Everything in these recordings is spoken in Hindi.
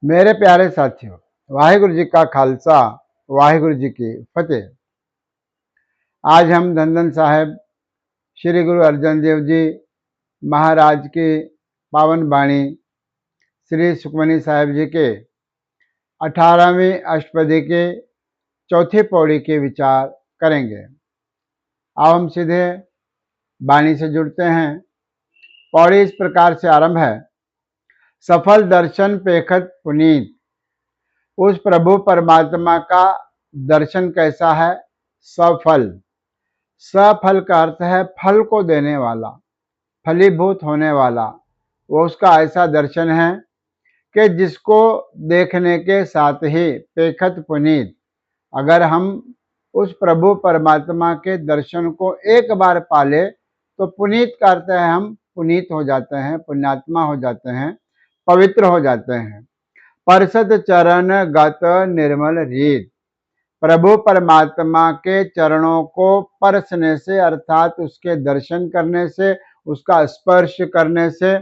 मेरे प्यारे साथियों, वाहिगुरु जी का खालसा, वाहिगुरु जी की फतेह। आज हम धन धन साहेब श्री गुरु अर्जन देव जी महाराज की पावन वाणी श्री सुखमनी साहेब जी के 18वीं अष्टपदी के चौथी पौड़ी के विचार करेंगे। अब हम सीधे वाणी से जुड़ते हैं। पौड़ी इस प्रकार से आरंभ है। सफल दर्शन पेखत पुनीत। उस प्रभु परमात्मा का दर्शन कैसा है? सफल। सफल का अर्थ है फल को देने वाला, फलीभूत होने वाला। वो उसका ऐसा दर्शन है कि जिसको देखने के साथ ही पेखत पुनीत, अगर हम उस प्रभु परमात्मा के दर्शन को एक बार पाले तो पुनीत का अर्थ है हम पुनीत हो जाते हैं, पुण्यात्मा हो जाते हैं, पवित्र हो जाते हैं। परसत चरण गत निर्मल रीत। प्रभु परमात्मा के चरणों को परसने से अर्थात उसके दर्शन करने से, उसका स्पर्श करने से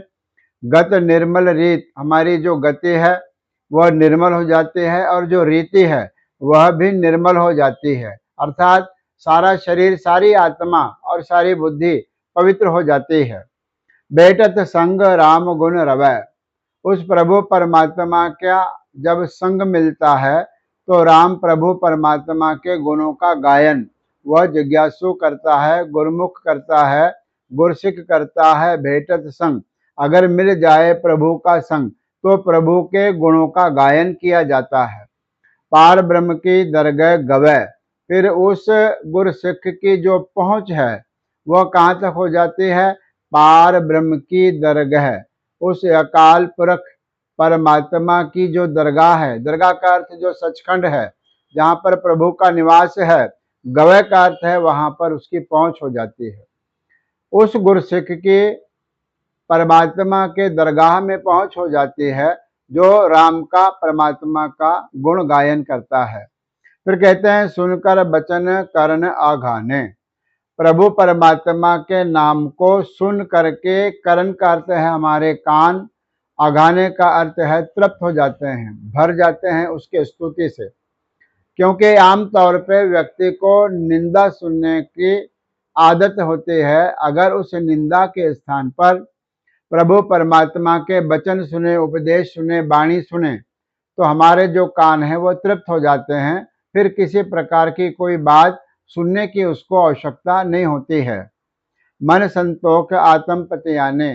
गत निर्मल रीत, हमारी जो गति है वह निर्मल हो जाती है और जो रीति है वह भी निर्मल हो जाती है। अर्थात सारा शरीर, सारी आत्मा और सारी बुद्धि पवित्र हो जाती है। बेटत संग राम गुण रवै। उस प्रभु परमात्मा का जब संग मिलता है तो राम प्रभु परमात्मा के गुणों का गायन वह जिज्ञासु करता है, गुरमुख करता है, गुरसिक करता है। भेटत संग, अगर मिल जाए प्रभु का संग तो प्रभु के गुणों का गायन किया जाता है। पार ब्रह्म की दरगह गवै। फिर उस गुरसिख की जो पहुंच है वह कहाँ तक हो जाती है? पार ब्रह्म की दरगह, उस अकाल पुरख परमात्मा की जो दरगाह है, दरगाह का अर्थ जो सचखंड है, जहाँ पर प्रभु का निवास है, गवय का अर्थ है वहां पर उसकी पहुंच हो जाती है। उस गुरसिख की परमात्मा के दरगाह में पहुंच हो जाती है जो राम का, परमात्मा का गुण गायन करता है। फिर कहते हैं सुनकर बचन करण आघाने। प्रभु परमात्मा के नाम को सुन करके, करण का अर्थ है हमारे कान, आघाने का अर्थ है तृप्त हो जाते हैं, भर जाते हैं उसके स्तुति से। क्योंकि आमतौर पे व्यक्ति को निंदा सुनने की आदत होती है। अगर उस निंदा के स्थान पर प्रभु परमात्मा के वचन सुने, उपदेश सुने, वाणी सुने तो हमारे जो कान है वो तृप्त हो जाते हैं। फिर किसी प्रकार की कोई बात सुनने की उसको आवश्यकता नहीं होती है। मन संतोष आत्म पतियाने।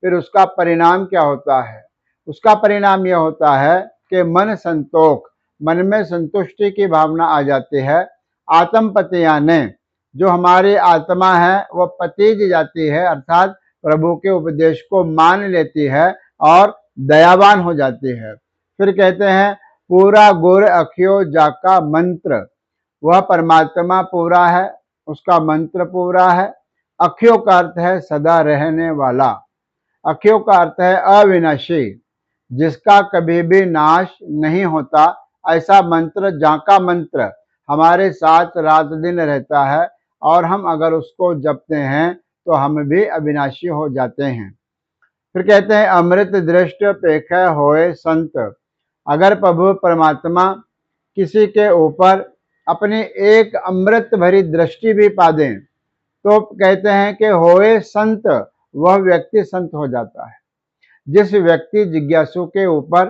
फिर उसका परिणाम क्या होता है? उसका परिणाम यह होता है कि मन संतोष, मन में संतुष्टि की भावना आ जाती है। आत्म पतियाने, जो हमारी आत्मा है वह पतीज जाती है, अर्थात प्रभु के उपदेश को मान लेती है और दयावान हो जाती है। फिर कहते हैं पूरा गुर अखियो जाका मंत्र। वह परमात्मा पूरा है, उसका मंत्र पूरा है। अखियों का अर्थ है सदा रहने वाला, अखियों का अर्थ है अविनाशी, जिसका कभी भी नाश नहीं होता। ऐसा मंत्र, जाका मंत्र हमारे साथ रात दिन रहता है और हम अगर उसको जपते हैं तो हम भी अविनाशी हो जाते हैं। फिर कहते हैं अमृत दृष्ट पेख होए संत। अगर प्रभु परमात्मा किसी के ऊपर अपनी एक अमृत भरी दृष्टि भी पा दें तो कहते हैं कि होए संत, वह व्यक्ति संत हो जाता है। जिस व्यक्ति जिज्ञासु के ऊपर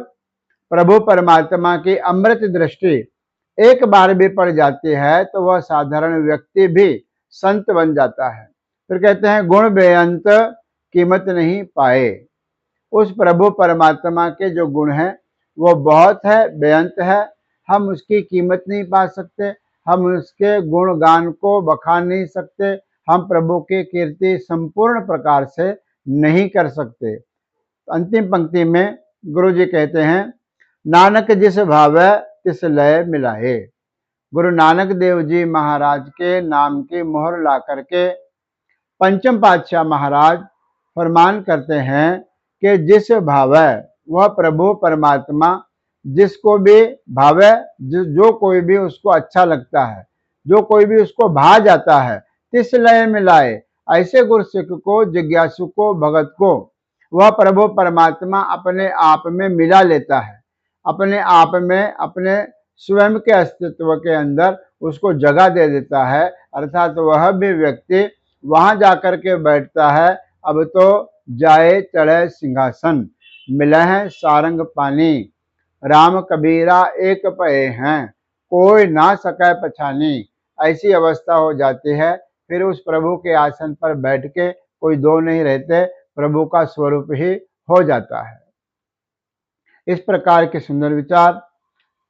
प्रभु परमात्मा की अमृत दृष्टि एक बार भी पड़ जाती है तो वह साधारण व्यक्ति भी संत बन जाता है। फिर कहते हैं गुण बेअंत कीमत नहीं पाए। उस प्रभु परमात्मा के जो गुण हैं वो बहुत है, बेअंत है, हम उसकी कीमत नहीं पा सकते, हम उसके गुण गान को बखान नहीं सकते, हम प्रभु की कीर्ति संपूर्ण प्रकार से नहीं कर सकते। अंतिम पंक्ति में गुरु जी कहते हैं नानक जिस भावै तिस लय मिलाए। गुरु नानक देव जी महाराज के नाम की मोहर ला करके पंचम पातशाह महाराज फरमान करते हैं कि जिस भावै, वह प्रभु परमात्मा जिसको भी भावै, जो कोई भी उसको अच्छा लगता है, जो कोई भी उसको भा जाता है, तिस लय मिलाए। ऐसे गुरसिख को, जिज्ञासु को, भगत को वह प्रभु परमात्मा अपने आप में मिला लेता है। अपने आप में, अपने स्वयं के अस्तित्व के अंदर उसको जगह दे देता है, अर्थात वह भी व्यक्ति वहां जाकर के बैठता है। अब तो जाए चढ़े सिंहासन, मिले हैं सारंग पानी, राम कबीरा एक पए हैं, कोई ना सके पछानी। ऐसी अवस्था हो जाती है। फिर उस प्रभु के आसन पर बैठ के कोई दो नहीं रहते, प्रभु का स्वरूप ही हो जाता है। इस प्रकार के सुंदर विचार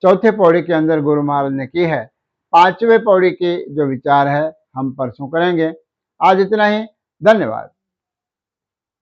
चौथे पौड़ी के अंदर गुरु महाराज ने की है। पांचवें पौड़ी की जो विचार है हम परसों करेंगे। आज इतना ही। धन्यवाद।